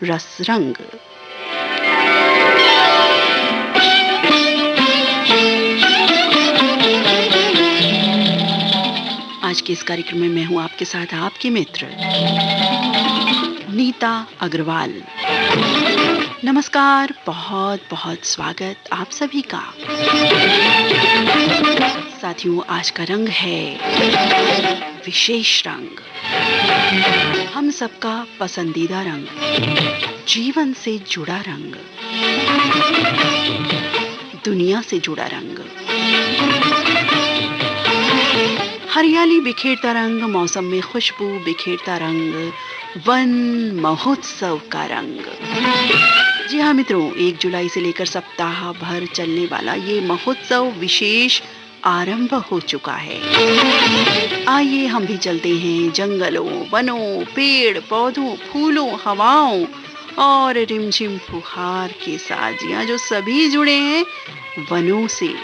रस रंग। आज के इस कार्यक्रम में मैं हूं आपके साथ आपकी मित्र नीता अग्रवाल। नमस्कार, बहुत बहुत स्वागत आप सभी का। साथियों, आज का रंग है विशेष रंग, हम सबका पसंदीदा रंग, जीवन से जुड़ा रंग, दुनिया से जुड़ा रंग, हरियाली बिखेरता रंग, मौसम में खुशबू बिखेरता रंग, वन महोत्सव का रंग। जी हाँ मित्रों, 1 जुलाई से लेकर सप्ताह भर चलने वाला ये महोत्सव विशेष आरंभ हो चुका है। आइए हम भी चलते हैं जंगलों, वनों, पेड़ पौधों, फूलों, हवाओं और रिमझिम फुहार के साथ, जी हाँ, जो सभी जुड़े हैं वनों से।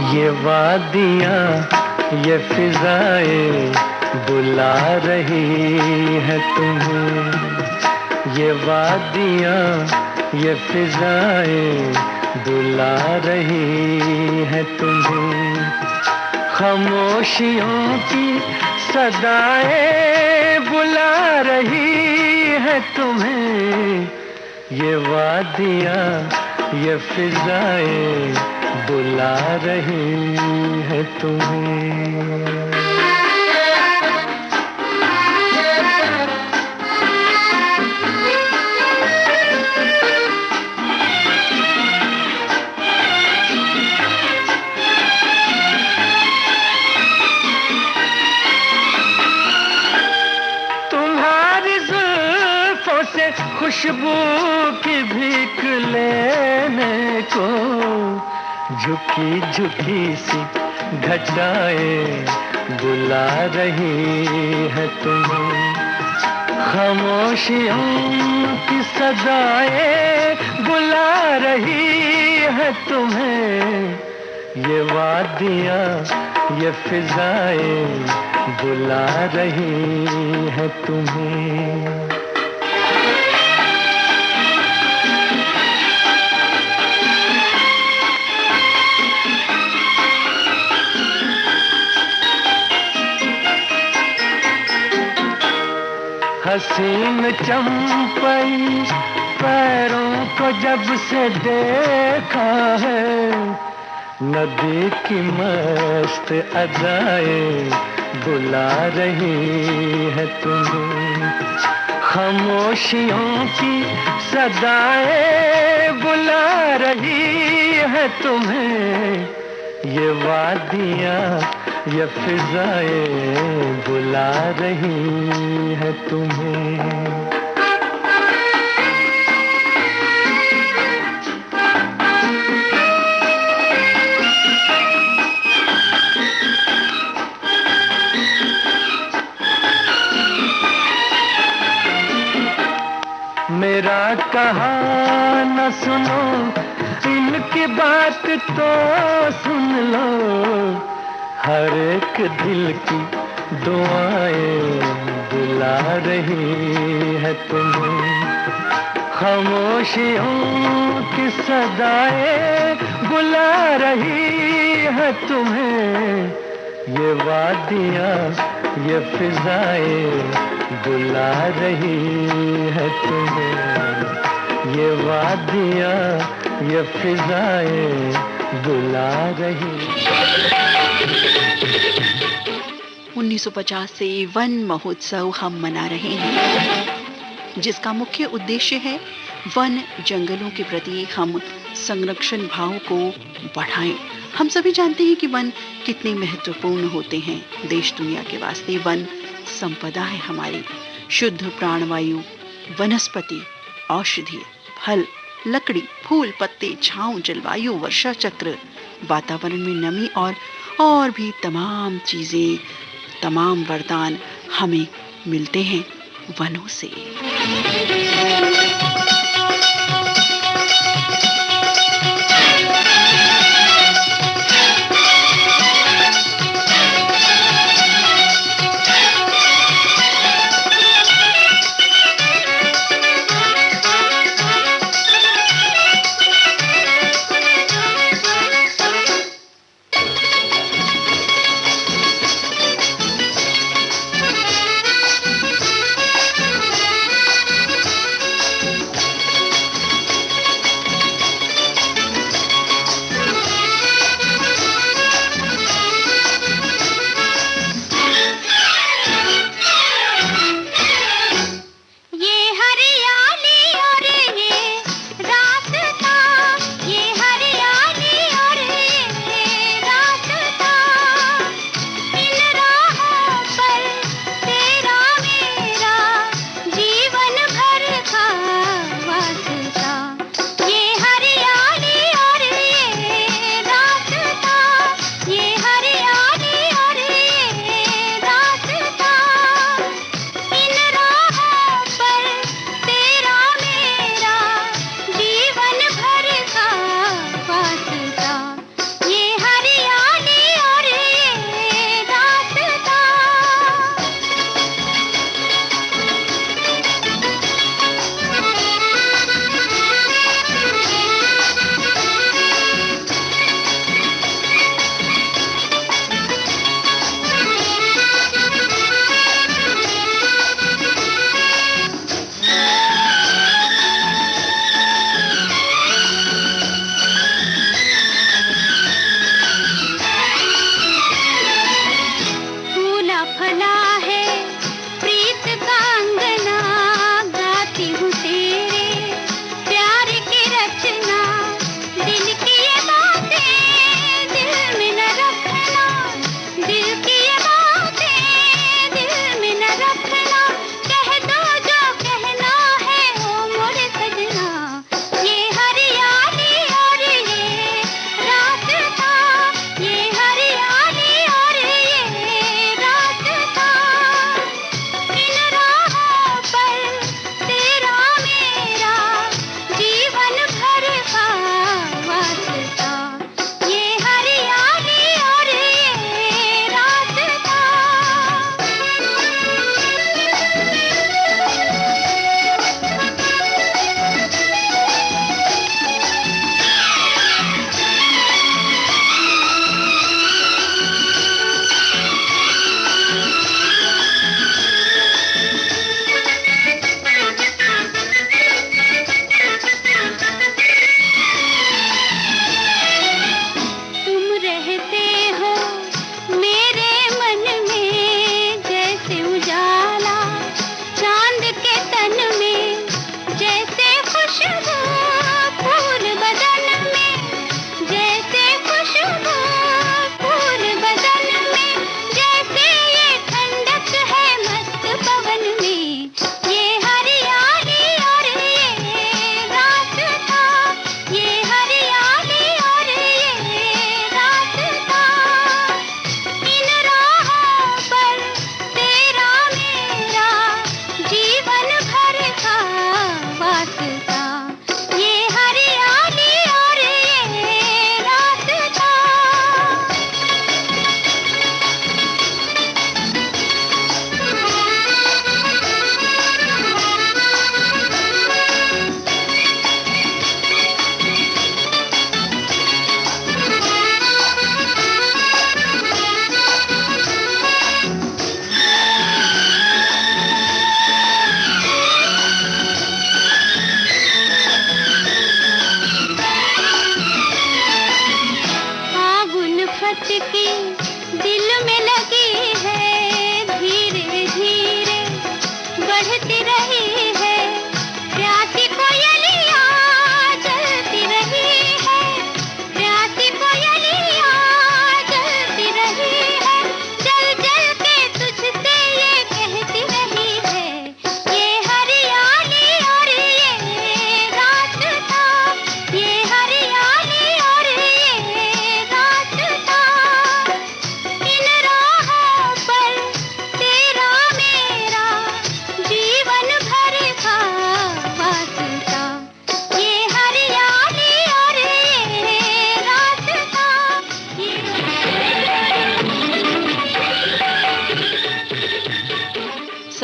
ये वादियाँ ये फिजाएं बुला रही है तुम्हें। ये वादियाँ ये फिजाएं बुला रही है तुम्हें। खामोशियों की सदाएं बुला रही है तुम्हें। ये वादियाँ ये फिजाएं बुला रही है तुम्हें। तुम्हारी जुल्फों से खुशबू की भीख लेने को झुकी झुकी सी घटाएं बुला रही है तुम्हें। खामोशियों की सदाएं बुला रही है तुम्हें। ये वादियाँ ये फिजाएं बुला रही है तुम्हें। हसीन चंपई पैरों को जब से देखा है, नदी की मस्त अदाएं बुला रही है तुम्हें। खामोशियों की सदाएं बुला रही है तुम्हें। ये वादियाँ ये फिजाएं बुला रही है तुम्हें। मेरा कहा न सुनो, इनकी बात तो सुन लो। हर एक दिल की दुआएं बुला रही है तुम्हें। खामोशियों की सदाएं बुला रही है तुम्हें। ये वादियाँ ये फिजाएं बुला रही है तुम्हें। ये वादियाँ ये फिजाएं बुला रही। 1950 से वन महोत्सव हम मना रहे हैं, जिसका मुख्य उद्देश्य है वन जंगलों के प्रति हम संरक्षण भाव को बढ़ाएं। हम सभी जानते हैं कि वन कितने महत्वपूर्ण होते हैं देश दुनिया के वास्ते। वन संपदा है हमारी, शुद्ध प्राणवायु, वनस्पति, औषधि, फल, लकड़ी, फूल, पत्ते, छांव, जलवायु, वर्षा चक्र, वातावरण में नमी और भी तमाम चीजें, तमाम वरदान हमें मिलते हैं वनों से।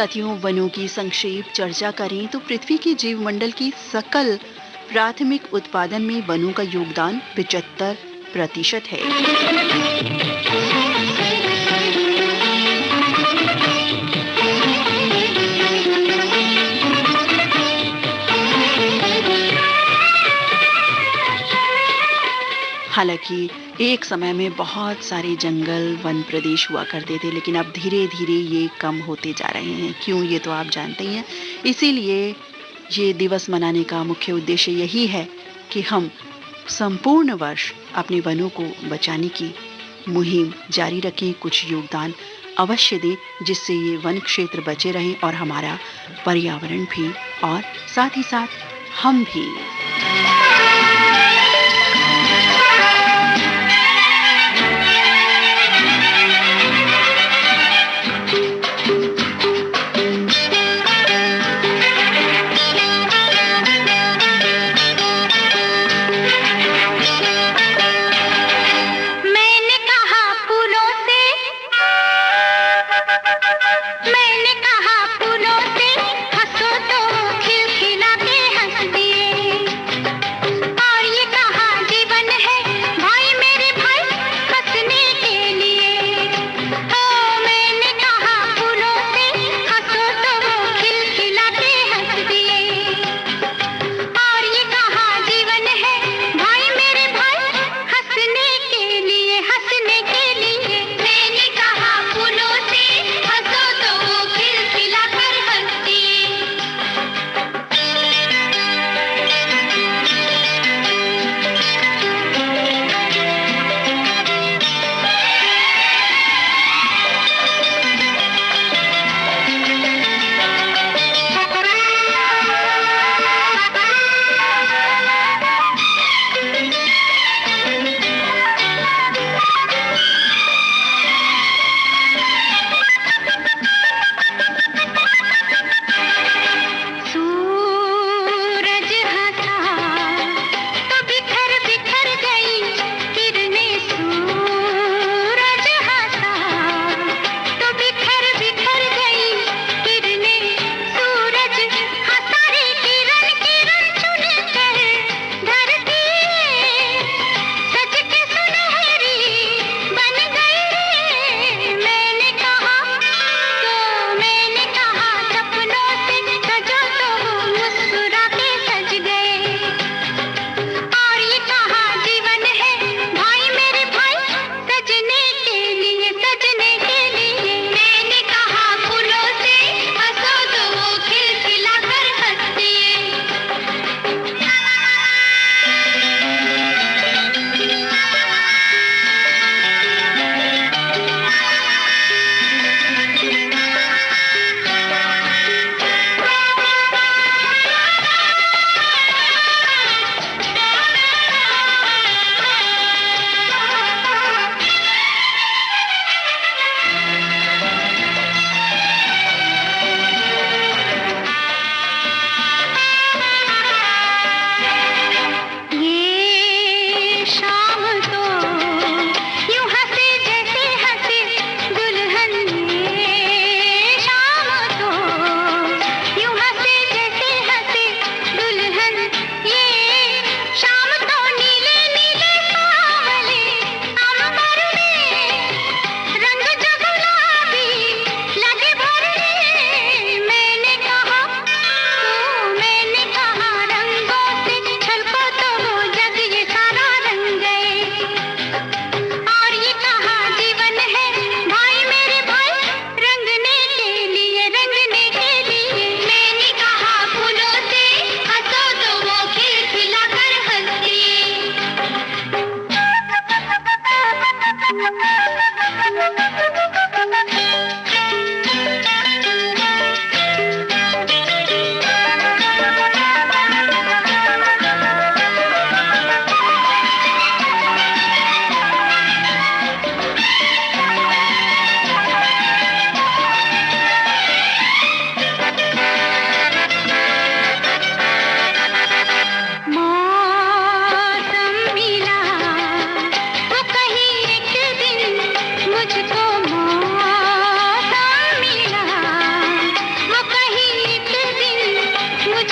साथियों, वनों की संक्षेप चर्चा करें तो पृथ्वी के जीवमंडल की सकल प्राथमिक उत्पादन में वनों का योगदान 75% है। हालांकि एक समय में बहुत सारे जंगल वन प्रदेश हुआ करते थे, लेकिन अब धीरे धीरे ये कम होते जा रहे हैं। क्यों, ये तो आप जानते ही हैं। इसीलिए ये दिवस मनाने का मुख्य उद्देश्य यही है कि हम संपूर्ण वर्ष अपने वनों को बचाने की मुहिम जारी रखें, कुछ योगदान अवश्य दें, जिससे ये वन क्षेत्र बचे रहें और हमारा पर्यावरण भी, और साथ ही साथ हम भी। मैंने कहा फूलों से हंसो तो खिलखिला के हंस दिए।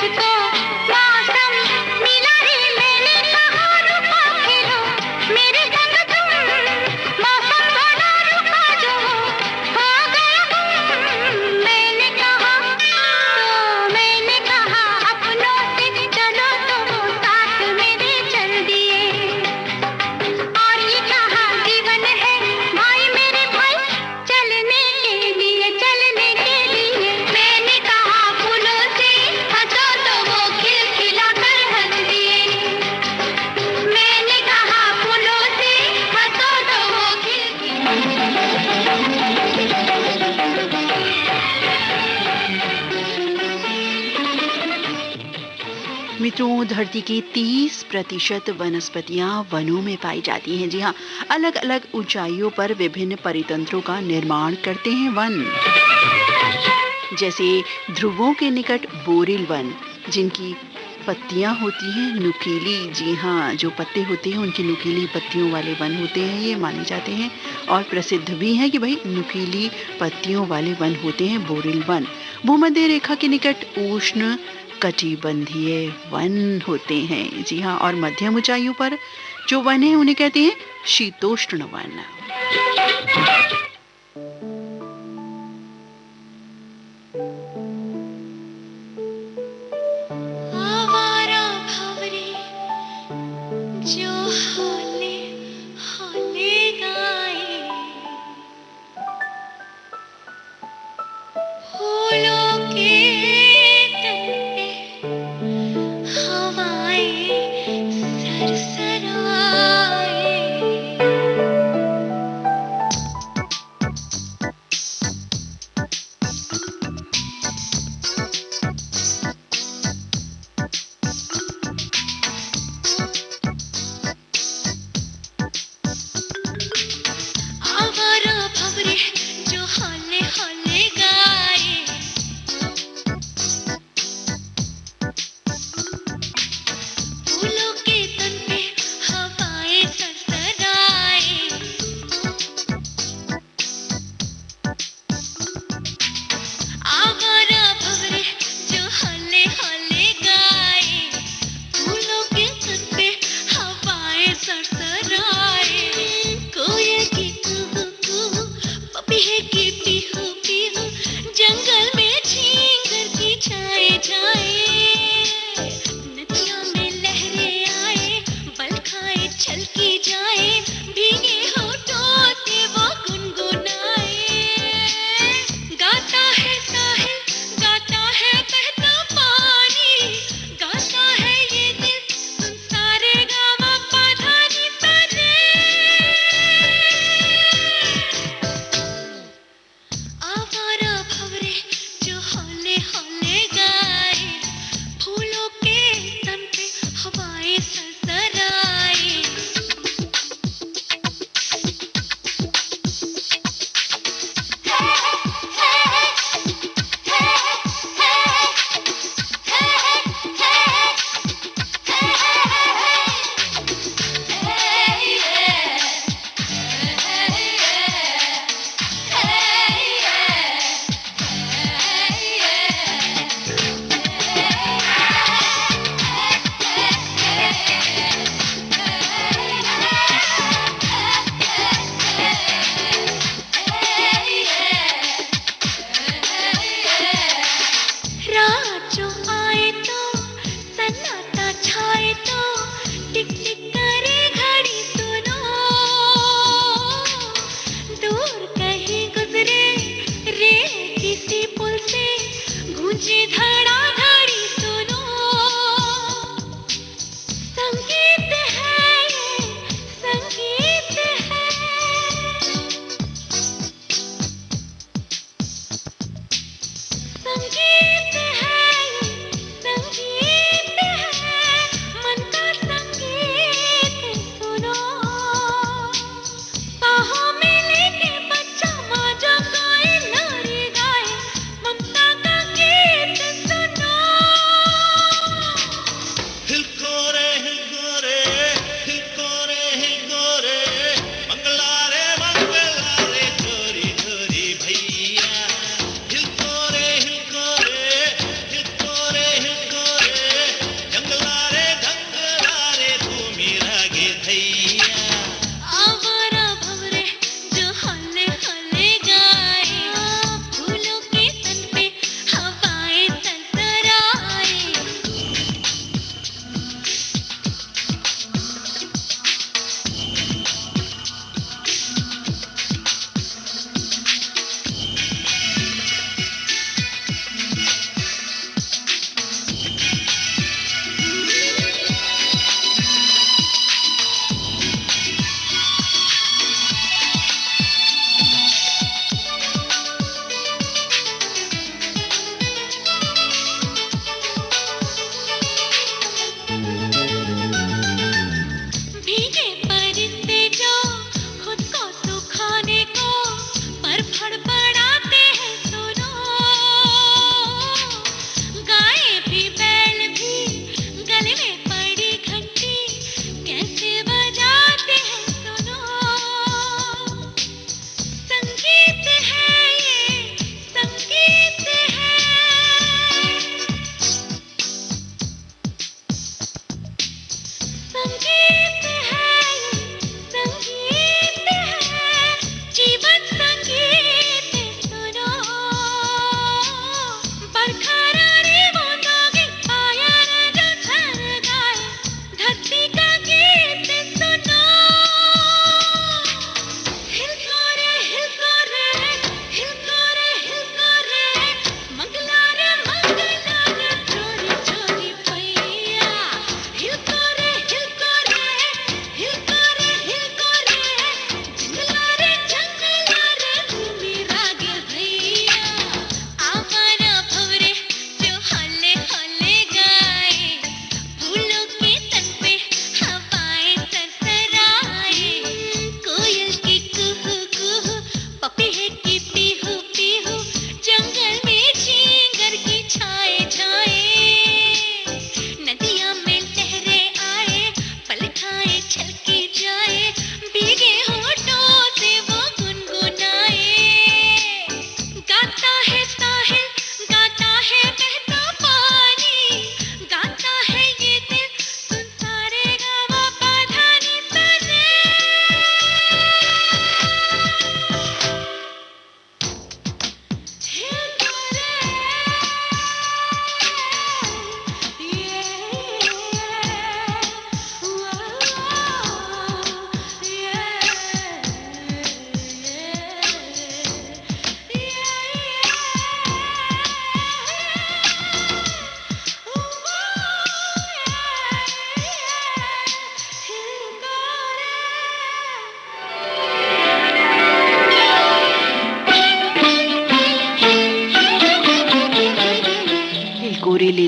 मुझको मौसम मिला रे, मैंने कहा रुका फिरो मेरे संग तुम, मौसम बोला रुका जो हो गया गुम। मैंने कहा अपनों से चलो तो वो साथ मेरे चल दिए, और ये कहा जीवन है भाई मेरे भाई चलने के लिए, चलने के लिए। मैंने कहा फूलों से हंसो तो वो खिलखिला कर हंस दिए, मैंने कहा फूलों से हंसो तो वो मित्रों, धरती की 30% वनस्पतियां वनों में पाई जाती हैं। जी हाँ, अलग अलग ऊंचाइयों पर विभिन्न परितंत्रों का निर्माण करते हैं वन, जैसे ध्रुवों के निकट बोरिल वन, जिनकी पत्तियां होती हैं नुकीली। जी हाँ, जो पत्ते होते हैं उनकी नुकीली पत्तियों वाले वन होते हैं, ये माने जाते हैं और प्रसिद्ध भी हैं कि भाई नुकीली पत्तियों वाले वन होते हैं बोरिल वन। भूमध्य रेखा के निकट उष्ण कटिबंधीय वन होते हैं। जी हाँ, और मध्यम ऊंचाइयों पर जो वन है उन्हें कहते हैं शीतोष्ण वन। आवारा भंवरे जो हौले हौले गाए, फूलों के तन पे हवाएं सरसराए,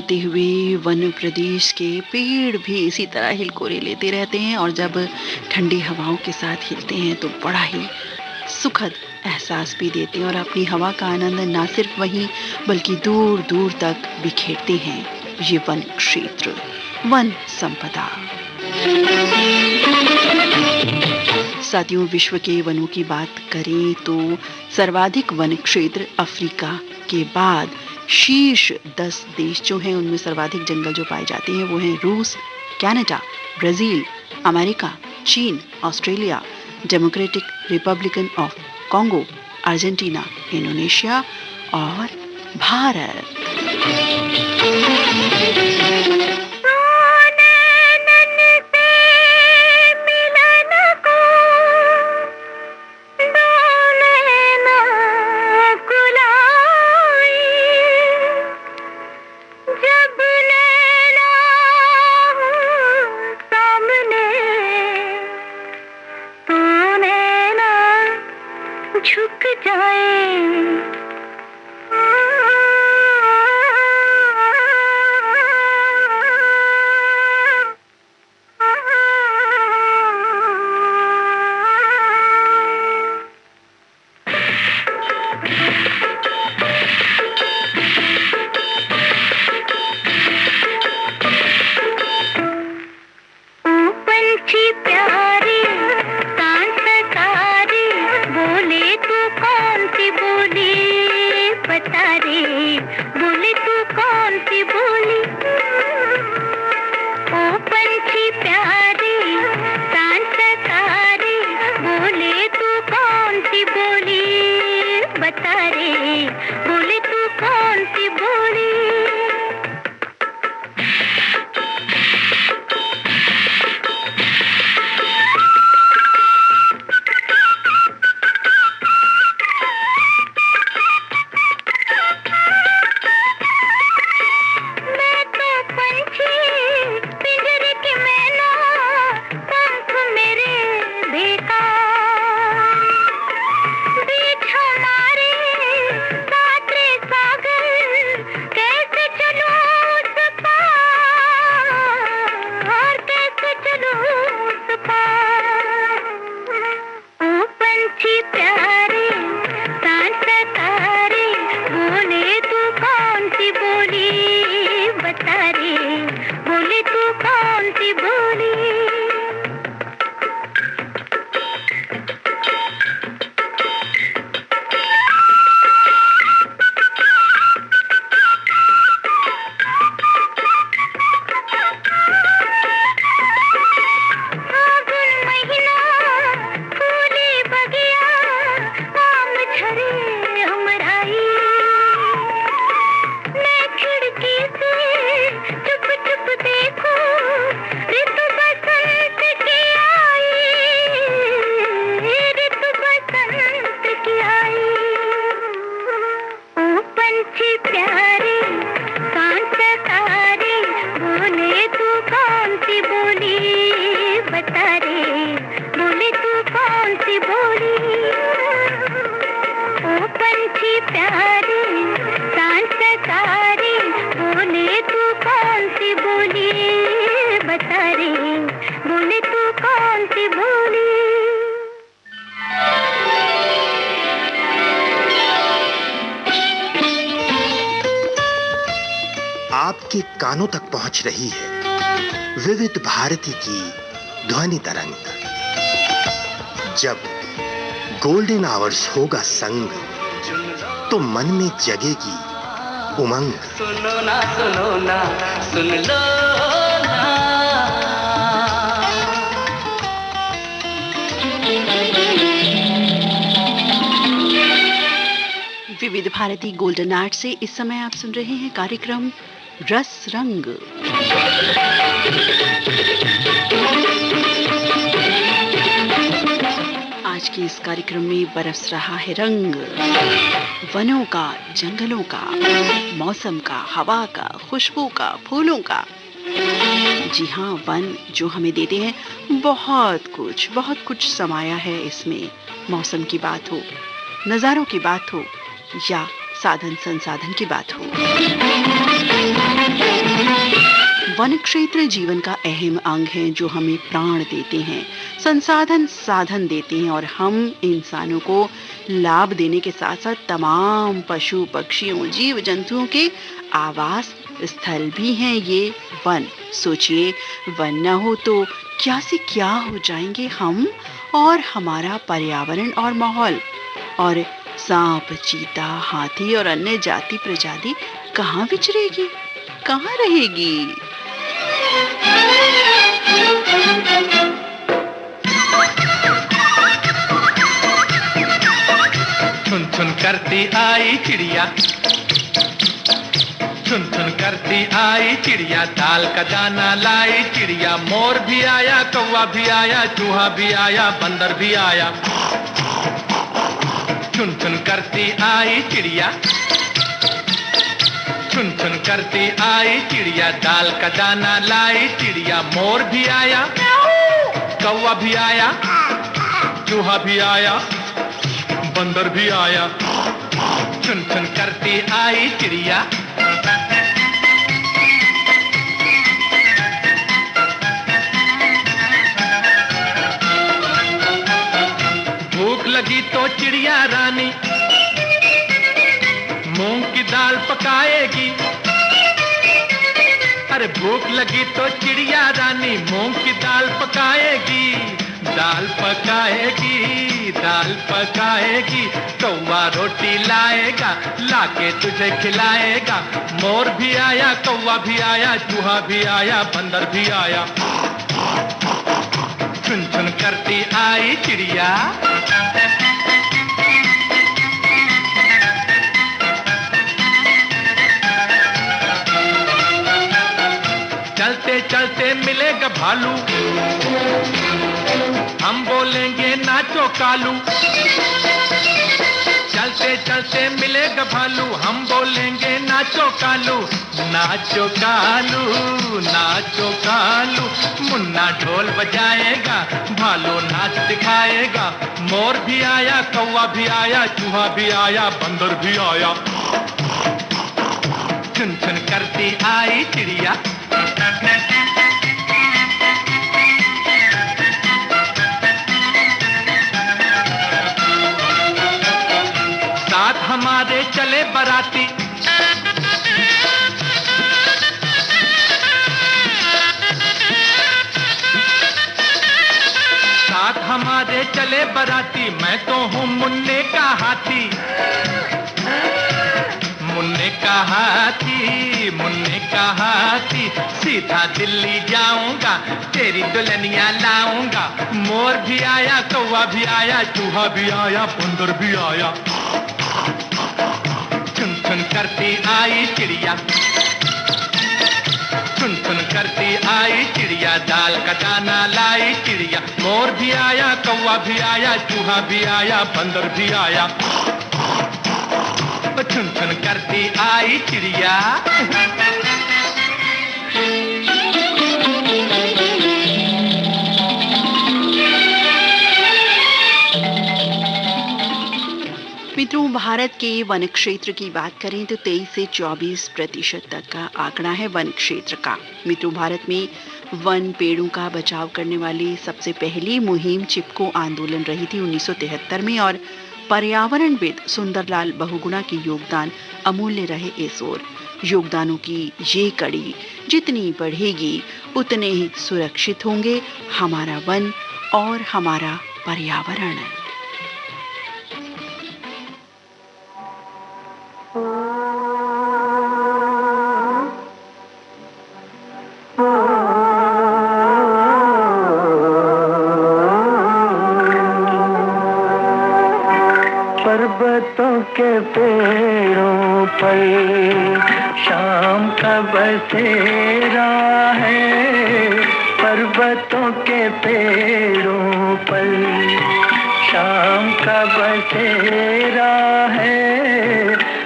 बहते हुए वन प्रदेश के पेड़ भी इसी तरह हिलकोरे लेते रहते हैं और जब ठंडी हवाओं के साथ हिलते हैं तो बड़ा ही सुखद एहसास भी देते हैं और अपनी हवा का आनंद न सिर्फ वहीं बल्कि दूर दूर तक बिखेरते हैं ये वन क्षेत्र, वन संपदा। साथियों, विश्व के वनों की बात करें तो सर्वाधिक वन क्षेत्र अफ्रीका के बाद शीर्ष 10 देश जो हैं उनमें सर्वाधिक जंगल जो पाए जाते हैं वो हैं रूस, कनाडा, ब्राजील, अमेरिका, चीन, Australia, democratic Republican of Congo, Argentina, Indonesia और भारत। झुक जाए आपके कानों तक पहुंच रही है विविध भारती की ध्वनि तरंग। जब गोल्डन आवर्स होगा संग तो मन में जगेगी उमंग। सुनो ना सुन लो ना। विविध भारती गोल्डन आर्ट से इस समय आप सुन रहे हैं कार्यक्रम रस रंग। आज के इस कार्यक्रम में बरस रहा है रंग, वनों का, जंगलों का, मौसम का, हवा का, खुशबू का, फूलों का। जी हाँ, वन जो हमें देते हैं बहुत कुछ समाया है इसमें। मौसम की बात हो, नज़ारों की बात हो या साधन संसाधन की बात हो। वन क्षेत्र जीवन का अहम अंग है जो हमें प्राण देते हैं, संसाधन साधन देते हैं और हम इंसानों को लाभ देने के साथ साथ तमाम पशु पक्षियों जीव जंतुओं के आवास स्थल भी हैं ये वन। सोचिए, वन न हो तो क्या से क्या हो जाएंगे हम और हमारा पर्यावरण और माहौल। और सांप, चीता, हाथी और अन्य जाति प्रजाति कहाँ विचरेगी, कहाँ रहेगी? छुन छुन करती आई चिड़िया, छुन छुन करती आई चिड़िया, दाल का दाना लाई चिड़िया। मोर भी आया, कौवा भी आया, चूहा भी आया, बंदर भी आया। छुन छुन करती आई चिड़िया, छुन छुन करती आई चिड़िया, दाल का दाना लाई चिड़िया। मोर भी आया, कौवा भी आया, चूहा भी आया, बंदर भी आया। छुन छुन करती आई चिड़िया। भूख लगी तो चिड़िया रानी मूंग की दाल पकाएगी। अरे भूख लगी तो चिड़िया रानी मूंग की दाल पकाएगी। दाल पकाएगी, दाल पकाएगी। कौवा रोटी लाएगा, लाके तुझे खिलाएगा। मोर भी आया, कौवा भी आया, चूहा भी आया, बंदर भी आया। छुन छुन करती आई चिड़िया। चलते चलते मिलेगा भालू, हम बोलेंगे नाचो कालू। चलते चलते मिलेगा भालू, हम बोलेंगे नाचो कालू। नाचो कालू, नाचो कालू। मुन्ना ढोल बजाएगा, भालू नाच दिखाएगा। मोर भी आया, कौवा भी आया, चूहा भी आया, बंदर भी आया। छुन छुन करती आई चिड़िया। साथ हमारे चले बराती, साथ हमारे चले बराती। मैं तो हूँ मुन्ने का हाथी, मुन्ने का हाथी, मुन्ने का हाथी। सीधा दिल्ली जाऊंगा, तेरी दुल्हनिया लाऊंगा। मोर भी आया, कौवा भी आया, चूहा भी आया, बंदर भी आया। छुन छुन करती आई चिड़िया, छुन छुन करती आई चिड़िया। दाल का दाना लाई चिड़िया। मोर भी आया, कौवा भी आया, चूहा भी आया, बंदर भी आया। छुन छुन करती आई चिड़िया। मित्रों, भारत के वन क्षेत्र की बात करें तो 23 से 24% तक का आंकड़ा है वन क्षेत्र का। मित्रों, भारत में वन पेड़ों का बचाव करने वाली सबसे पहली मुहिम चिपको आंदोलन रही थी 1973 में और पर्यावरणविद सुंदरलाल बहुगुणा के योगदान अमूल्य रहे इस ओर। योगदानों की ये कड़ी जितनी बढ़ेगी उतने ही सुरक्षित होंगे हमारा वन और हमारा पर्यावरण। पर्वतों के पेड़ों पर शाम का बसेरा है। पर्वतों के पेड़ों पर शाम का बसेरा है।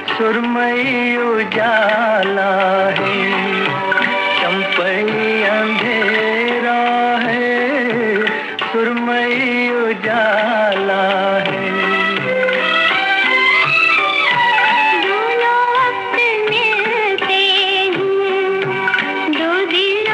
सुरमई उजाला है, चंपई अंधेरा है। सुरमई उजाला है। दोनों वक्त मिलते हैं, दो दिल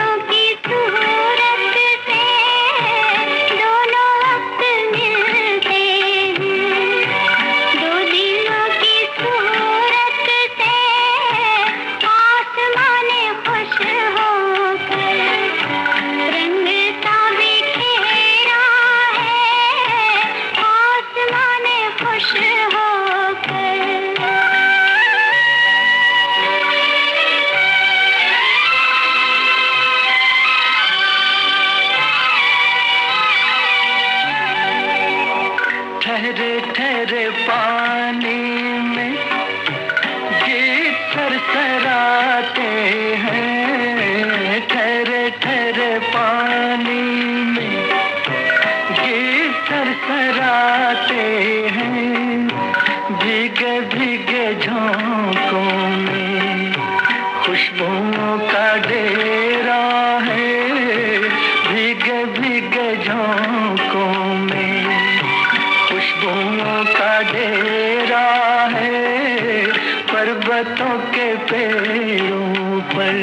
पानी में गीत सरसराते हैं, ठहरे ठहरे पानी में गीत सरसराते हैं, भीगे भीगे झोंकों में खुशबुओं का डेरा है, भीगे भीगे झोंकों में खुशबुओं का डेरा है, पर्वतों के पेड़ों पर।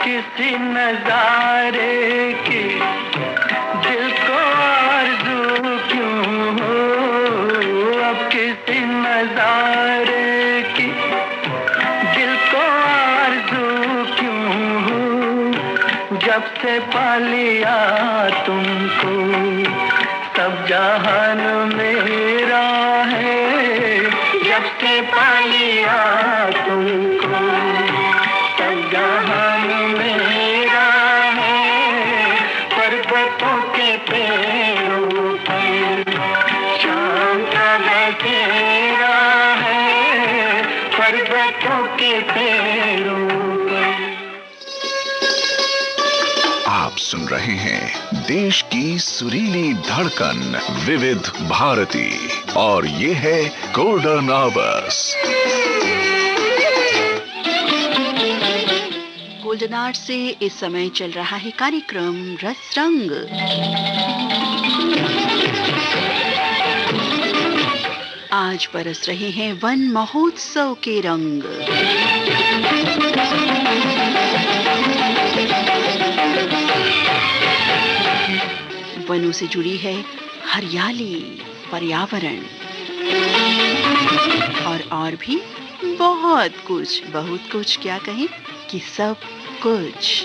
किसी नजारे की दिल को आरज़ू क्यों हो, अब किसी नजारे की दिल को आरज़ू क्यों हो, जब से पा लिया तुमको सब जहान मेरा है, जब से पा लिया तुमको सब जहान मेरा है, पर्वतों के पेड़ों पर शाम का बसेरा है, पर्वतों के पेड़ों पर। आप सुन रहे हैं देश की सुरीली धड़कन विविध भारती और ये है गोल्डन आवर्स। गोल्डन आवर्स से इस समय चल रहा है कार्यक्रम रस रंग। आज बरस रहे हैं वन महोत्सव के रंग। वनों से जुड़ी है हरियाली, पर्यावरण और भी बहुत कुछ क्या कहें कि सब कुछ।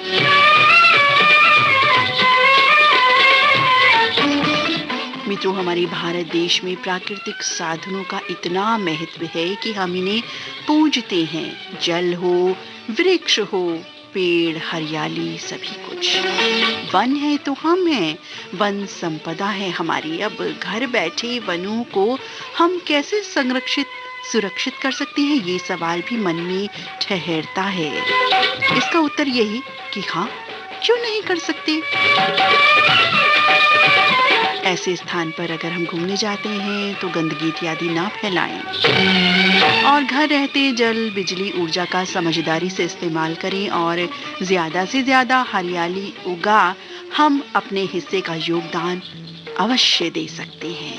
मित्रों, हमारे भारत देश में प्राकृतिक साधनों का इतना महत्व है कि हम इन्हें पूजते हैं। जल हो, वृक्ष हो, पेड़, हरियाली, सभी कुछ। वन है तो हम हैं, वन संपदा है हमारी। अब घर बैठे वनों को हम कैसे सुरक्षित कर सकते हैं, ये सवाल भी मन में ठहरता है। इसका उत्तर यही कि हाँ, क्यों नहीं कर सकते। ऐसे स्थान पर अगर हम घूमने जाते हैं तो गंदगी इत्यादि ना फैलाएं और घर रहते जल, बिजली, ऊर्जा का समझदारी से इस्तेमाल करें और ज्यादा से ज्यादा हरियाली उगा हम अपने हिस्से का योगदान अवश्य दे सकते हैं।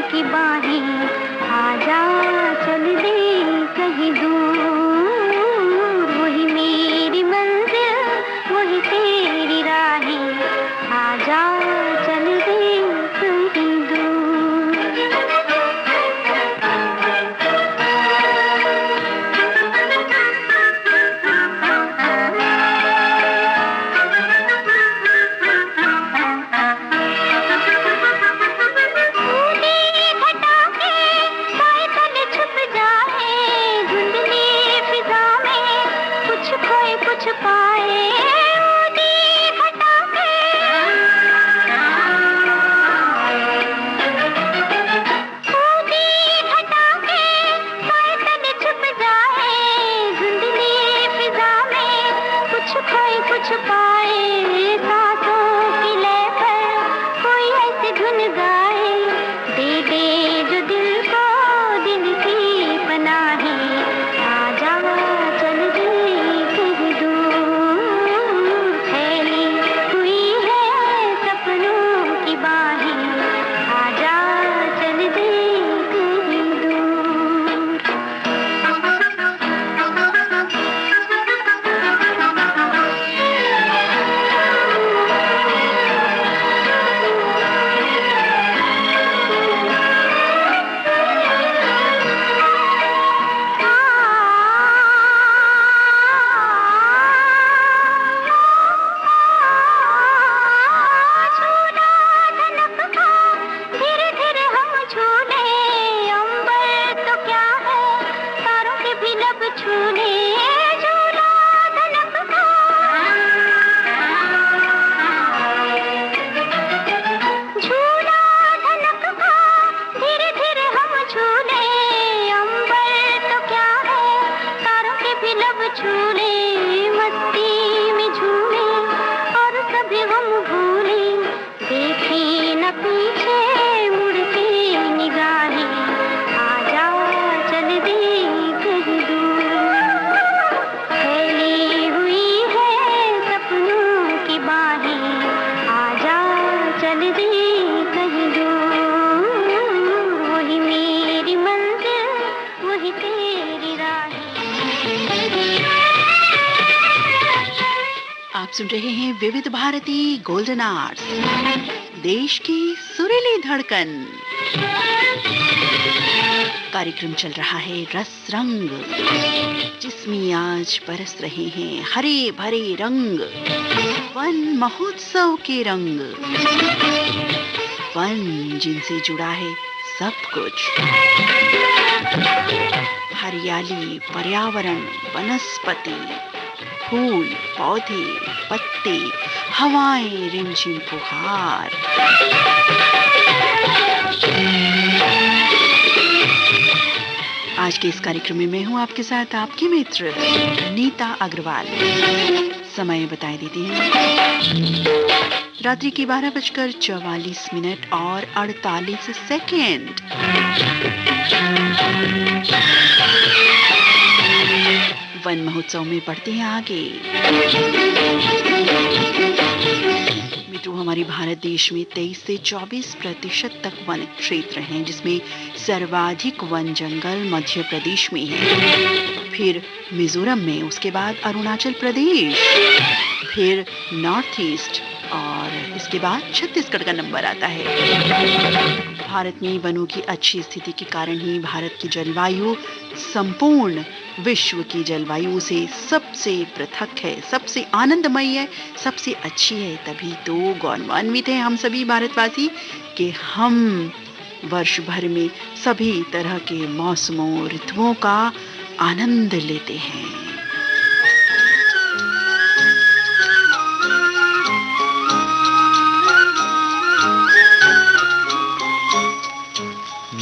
की बात छुपाए सांसों की लय पर कोई ऐसी धुन गाए, दे दे जो दिल को दिल की पनाहें, आजा चल दे कहीं दूर, फैली हुई है सपनों की बाहें, आजा चल दे कहीं दूर। धीरे धीरे हम झूले, अंबर तो क्या है तारों के भी लब छूले, झूला धनक का झूला धनक का, धीरे धीरे हम झूले, अंबर तो क्या है तारों के भी लब छूले, मस्ती में झूले और सभी हम भूले, देखे न पीछे मुड़ के निगाहें, आजा चल दे कहीं दूर, फैली हुई है सपनों की बाहें, आजा चल दे कहीं दूर, वही मेरी मंजिल वही तेरी राहें। आप सुन रहे हैं विविध भारती गोल्डन आवर्स, देश की सुरीली धड़कन। कार्यक्रम चल रहा है रस रंग, जिसमें आज बरस रहे हैं हरे भरे रंग, वन महोत्सव के रंग, वन जिनसे जुड़ा है सब कुछ, हरियाली, पर्यावरण, वनस्पति, फूल, पौधे, पत्ते, हवाएं, रिमझिम फुहार। आज के इस कार्यक्रम में मैं हूं आपके साथ आपकी मित्र नीता अग्रवाल। समय बताए देते हैं, रात्रि के 12:44 और 48 सेकेंड। वन महोत्सव में बढ़ते हैं आगे। मित्रों, हमारे भारत देश में 23 से 24% तक वन क्षेत्र हैं, जिसमें सर्वाधिक वन जंगल मध्य प्रदेश में है, फिर मिजोरम में, उसके बाद अरुणाचल प्रदेश, फिर नॉर्थ ईस्ट और इसके बाद छत्तीसगढ़ का नंबर आता है। भारत में वनों की अच्छी स्थिति के कारण ही भारत की जलवायु संपूर्ण विश्व की जलवायु से सबसे पृथक है, सबसे आनंदमयी है, सबसे अच्छी है। तभी तो गौरवान्वित हैं हम सभी भारतवासी कि हम वर्ष भर में सभी तरह के मौसमों, ऋतुओं का आनंद लेते हैं।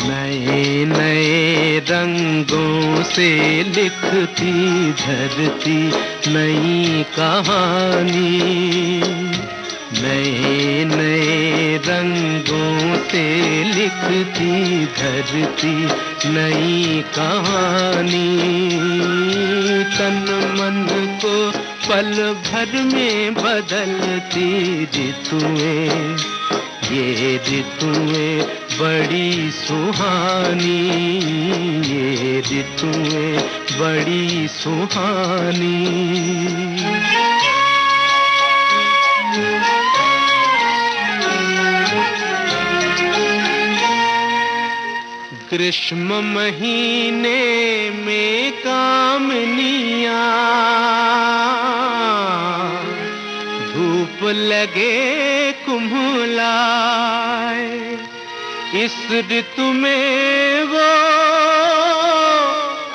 नए नए रंगों से लिखती धरती नई कहानी, नए नए रंगों से लिखती धरती नई कहानी, तन मन को पल भर में बदलती ऋतुएं, ये ऋतुएं बड़ी सुहानी, ये ऋतुएं बड़ी सुहानी। ग्रीष्म महीने में कामनियाँ धूप लगे कुम्हलाए, इस ऋतु में वो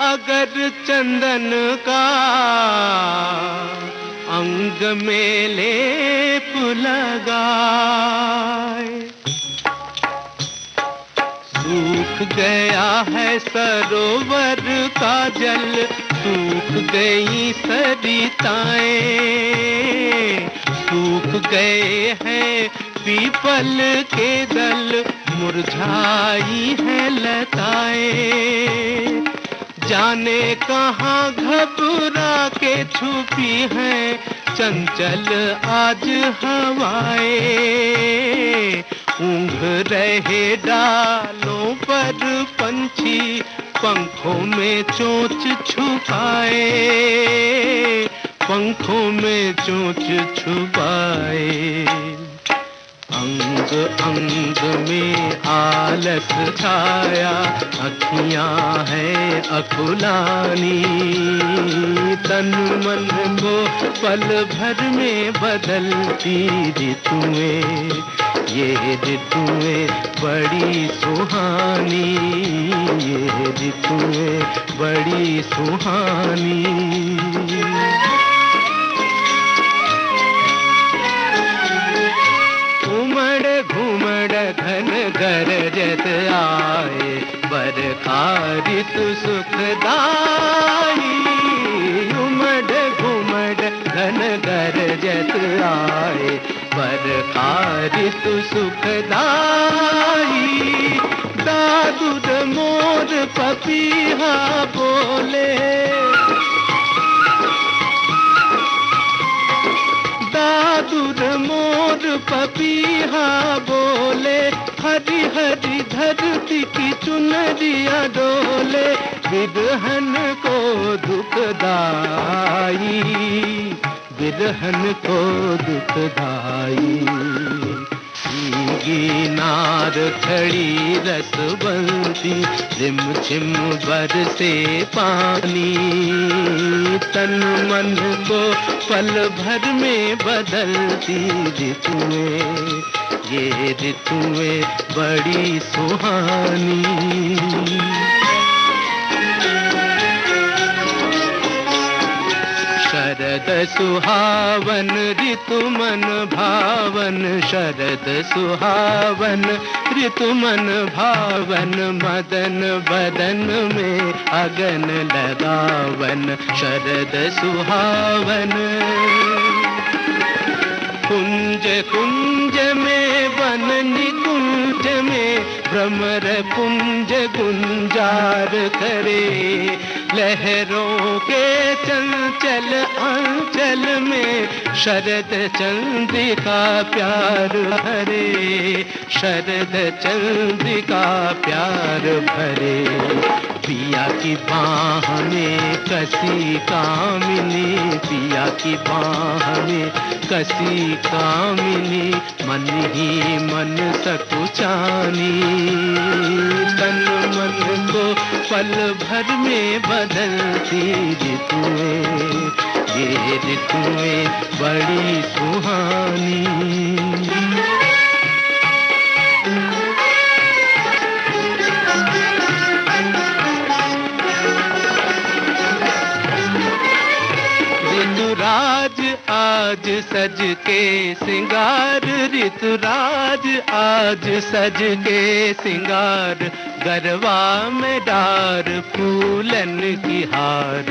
अगर चंदन का अंग में लेप लगाए। सूख गया है सरोवर का जल, सूख गई सरिताएं, गए हैं पीपल के दल, मुरझाई है लताएं, जाने कहाँ घबरा के छुपी है चंचल आज हवाएं। ऊँघ रहे डालों पर पंछी, पंखों में चोंच छुपाए, पंखों में चोंच छुपाए। अंग अंग में आलस छाया, अखियां हैं अकुलानी, तन मन को पल भर में बदलती ऋतुएं, ये ऋतुएं बड़ी सुहानी, ये ऋतुएं बड़ी सुहानी। घुमड़ घन गरजत आए, बरखा ऋतु सुखदाई। उमड़ घुमड़ घन गरजत आए, बरखा ऋतु सुखदाई। दादुर मोर पपीहा बोले, दादुर मोर पपीहा बोले, हरी हरी धरती की चुनरिया डोले, बिरहन को दुखदाई, बिरहन को दुखदाई। भीगी नार खड़ी रस बंसी, रिम झिम बरसे पानी, तन मन को पल भर में बदलती ऋतुएं, ये ऋतुएं बड़ी सुहानी। शरद सुहावन ऋतु मन भावन, शरद सुहावन ऋतु मन भावन, मदन बदन में अगन लगावन, शरद सुहावन। कुंज कुंज में वन निकुंज में, भ्रमर पुंज गुंजार करे, लहरों के चंचल अंचल में, शरद चंद्रिका प्यार भरे, शरद चंद्रिका प्यार भरे। पिया की बाह में कसी कामिनी, पिया की बाह में कसी कामिनी, मन ही मन सकुचानी, तन मन को पल भर में बदलती ऋतुएं, ये ऋतुएं बड़ी सुहानी। ऋतुराज आज सज के सिंगार, ऋतुराज आज सज के सिंगार, गरबा में डार फूलन की हार,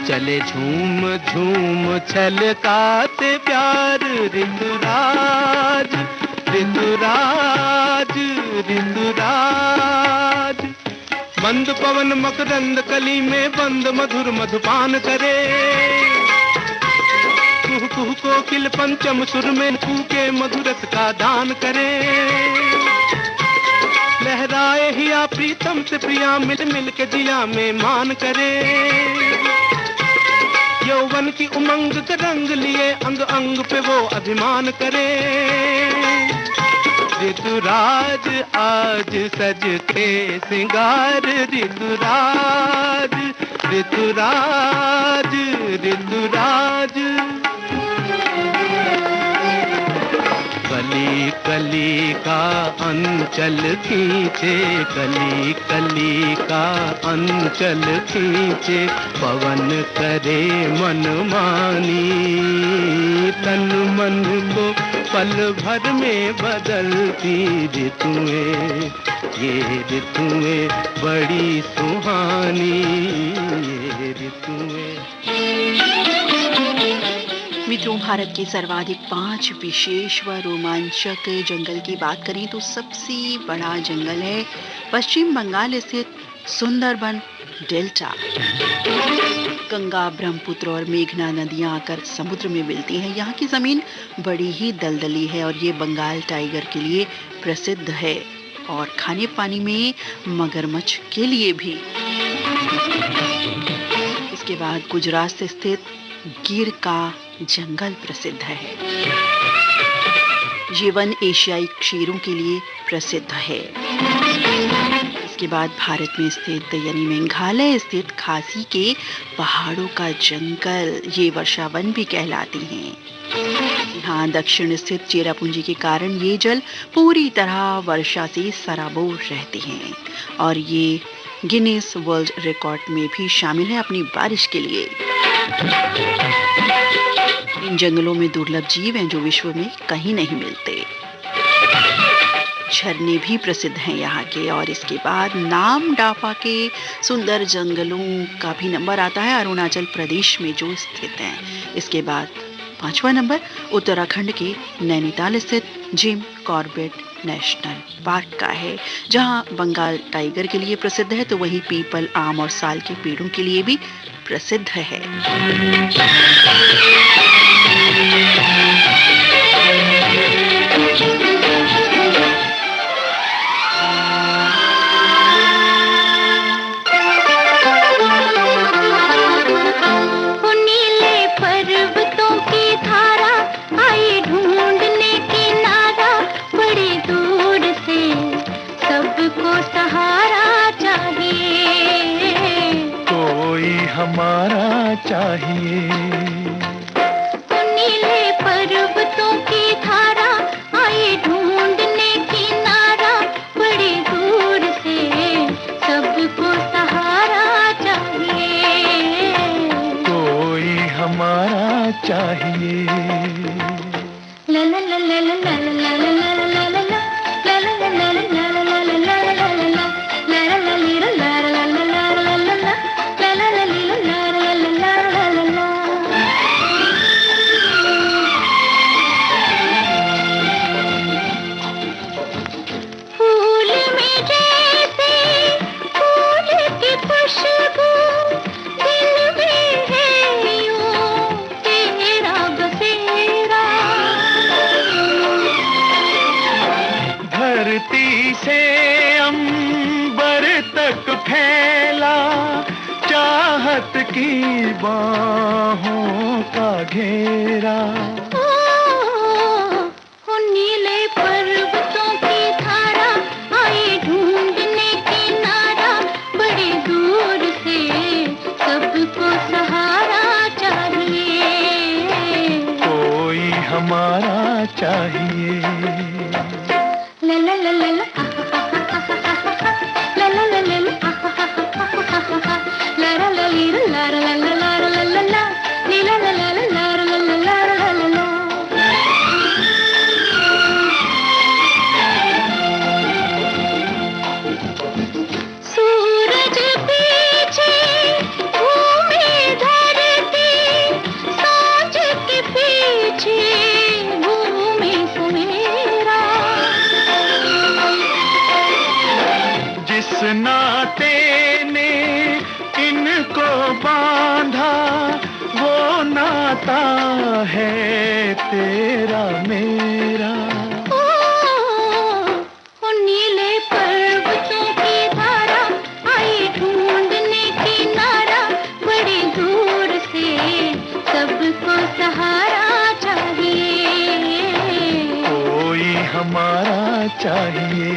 चले झूम झूम छलकाते प्यार। ऋतुराज ऋतुराज ऋतुराज, मंद पवन मकरंद कली में बंद मधुर मधुपान करे, कुहू कुहू कोकिल पंचम सुर में कूके मधुरस का दान करे। लहराए हिया प्रीतम से प्रिया, मिल मिल के जिया में मान करे। यौवन की उमंग का रंग लिए अंग अंग पे वो अभिमान करे। ऋतुराज आज सज के सिंगार, ऋतुराज ऋतुराज ऋतुराज। कली कली का अंचल खींचे, कली कली का अंचल खींचे, पवन करे मन मानी, तन मन को पल भर में बदलती ऋतुएं, ये ऋतुएं बड़ी सुहानी, ये ऋतुएं। मित्रों, भारत के सर्वाधिक 5 विशेष व रोमांचक जंगल की बात करें तो सबसे बड़ा जंगल है पश्चिम बंगाल स्थित सुंदरबन डेल्टा। गंगा, ब्रह्मपुत्र और मेघना नदियां आकर समुद्र में मिलती हैं। यहाँ की जमीन बड़ी ही दलदली है और ये बंगाल टाइगर के लिए प्रसिद्ध है और खाने पानी में मगरमच्छ के लिए भी। इसके बाद गुजरात से स्थित गिर का जंगल प्रसिद्ध है। ये वन एशियाई शेरों के लिए प्रसिद्ध है। इसके बाद भारत में स्थित यानी मेघालय स्थित खासी के पहाड़ों का जंगल, ये वर्षावन भी कहलाती हैं। यहाँ दक्षिण स्थित चेरापूंजी के कारण ये जल पूरी तरह वर्षा से सराबोर रहते हैं और ये गिनीज वर्ल्ड रिकॉर्ड में भी शामिल है अपनी बारिश के लिए। इन जंगलों में दुर्लभ जीव हैं जो विश्व में कहीं नहीं मिलते। झरने भी प्रसिद्ध हैं यहाँ के। और इसके बाद नाम डाफा के सुंदर जंगलों का भी नंबर आता है अरुणाचल प्रदेश में जो स्थित हैं। इसके बाद 5वां नंबर उत्तराखंड के नैनीताल स्थित जिम कॉर्बेट नेशनल पार्क का है, जहाँ बंगाल टाइगर के लिए प्रसिद्ध है तो वहीं पीपल, आम और साल के पेड़ों के लिए भी प्रसिद्ध है। हमारा चाहिए नीले पर्वतों की धारा आए ढूंढने किनारा, बड़ी दूर से सबको सहारा चाहिए। कोई हमारा चाहिए। ला ला ला ला ला ला ला ला ला ला ला ला से अंबर तक फैला चाहत की बाहों का घेरा। नीले पर्वतों की धारा आए ढूंढने किनारा, बड़ी दूर से सबको सहारा चाहिए। कोई हमारा चाहिए। ला ला ला ला ला ला ला ला ला ला ला ला ला ला ला नाते ने इनको बांधा, वो नाता है तेरा मेरा। नीले पर्वतों की धारा आई ढूंढने किनारा, बड़ी दूर से सबको सहारा चाहिए। कोई हमारा चाहिए।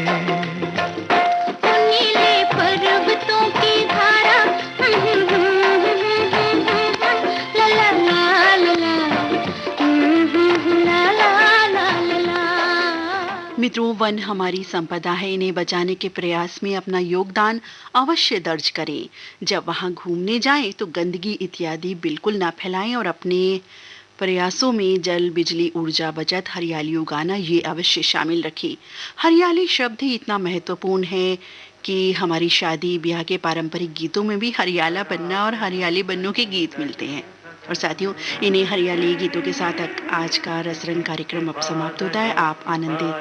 पर्वतों की धारा ला ला ला ला ला। मित्रों, वन हमारी संपदा है। इन्हें बचाने के प्रयास में अपना योगदान अवश्य दर्ज करें। जब वहां घूमने जाएं तो गंदगी इत्यादि बिल्कुल ना फैलाएं और अपने प्रयासों में जल, बिजली, ऊर्जा बचत, हरियाली उगाना ये अवश्य शामिल रखें। हरियाली शब्द ही इतना महत्वपूर्ण है कि हमारी शादी ब्याह के पारंपरिक गीतों में भी हरियाला बनना और हरियाली बन्नों के गीत मिलते हैं। और साथियों, इन्हीं हरियाली गीतों के साथ आज का रसरंग कार्यक्रम अब समाप्त होता है। आप आनंदित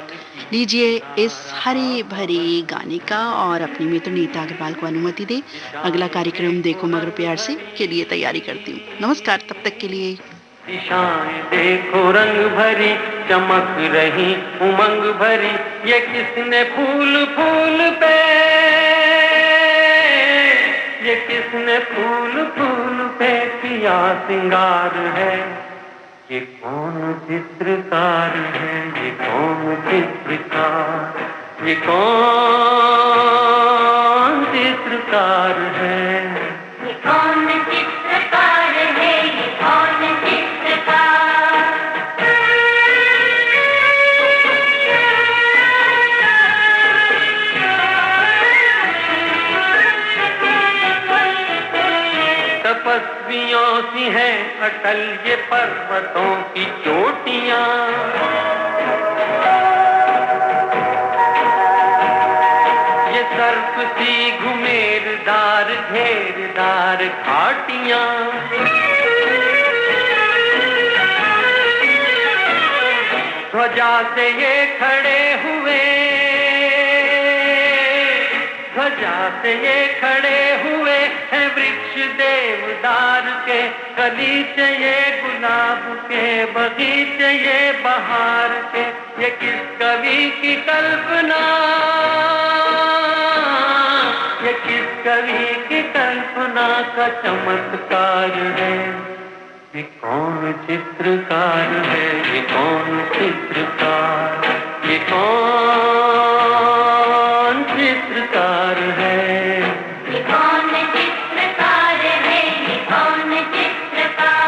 लीजिए इस हरे भरे गाने का और अपनी मित्र नीता अग्रवाल को अनुमति दे अगला कार्यक्रम देखो मगर प्यार से के लिए तैयारी करती हूँ। नमस्कार, तब तक के लिए। दिशाएं देखो रंग भरी चमक रही उमंग भरी, ये किसने फूल फूल पे, ये किसने फूल फूल पे किया सिंगार है, ये कौन चित्रकार है, ये कौन चित्रकार, ये कौन चित्रकार है, ये कौन चित्रकार है, ये कौन चित्रकार। तपस्वियों सी है अटल ये पर्वतों की चोटियां, ये सर्प सी घुमेरदार घेरदार घाटियां, ध्वजा से ये खड़े हुए, ध्वजा से ये खड़े हुए हैं वृक्ष देवदार के, गलीचे ये गुलाब के, बगीचे ये बहार के, ये किस कवि की कल्पना, ये किस कवि की कल्पना का चमत्कार है, ये कौन चित्रकार है, ये कौन चित्रकार, ये कौन चित्रकार है, ये कौन चित्रकार है, ये कौन चित्रकार।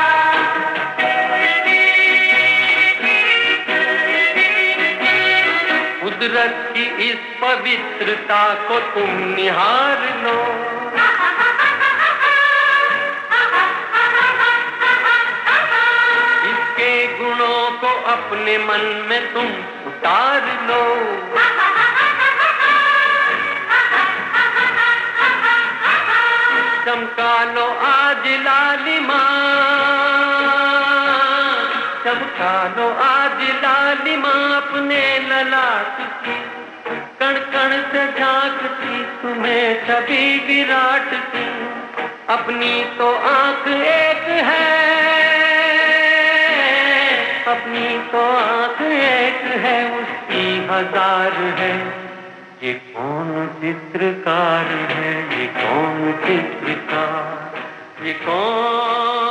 कुदरत की इस पवित्रता को तुम निहार लो, इसके गुणों को अपने मन में तुम उतार लो, चमका लो आज लालिमा, चमका लो आज लालिमा अपने ललाट की, कण कण से झांकती तुम्हें छवि विराट की, अपनी तो आंख एक है, अपनी तो आंख एक है, उसकी हजार है, ये कौन चित्रकार है, ये कौन चित्रकार, ये कौन